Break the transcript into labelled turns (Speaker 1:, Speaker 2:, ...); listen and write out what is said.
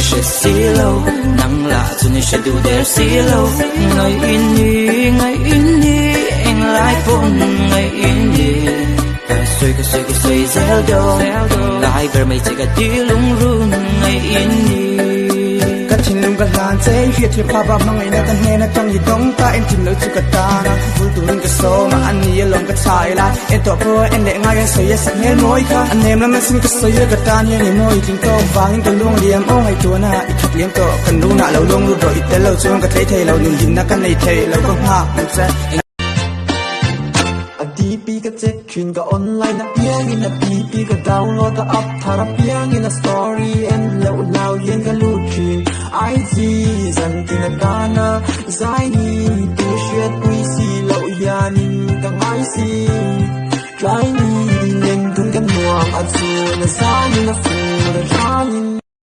Speaker 1: sẽ xí lâu nắng lạ cho nên sẽ đủ để xí lâu ngày in đi anh lại phone ngày in đi cái xoay dẻo đâu lại về mày chỉ cả đi lung run ngày in đi
Speaker 2: Chin lung ka lan say hiet hi pa ba mangai na kan he na tang hi dong ta en tim lo chu ka ta na fu tu ring ka so ma an ni long ka chai la en to po en le ngai en so yes hel moi kha an nem la man sin ka so ye ka ta ni ni moi ting to wang ka lung liam o ngai tu na I thak liam to kan lu na lo long lu do I te lo chung ka thei lo nin din na kan nei thei lo ko ha an sa
Speaker 3: DP ka check in ka online na piang in na PP ka download ka up thara piang in na story and low yen ka luchin IG zan tin na dana zai ni tu shet we see low yanin ka ngai si try ni nen dun kan muang at su na sa ni na fu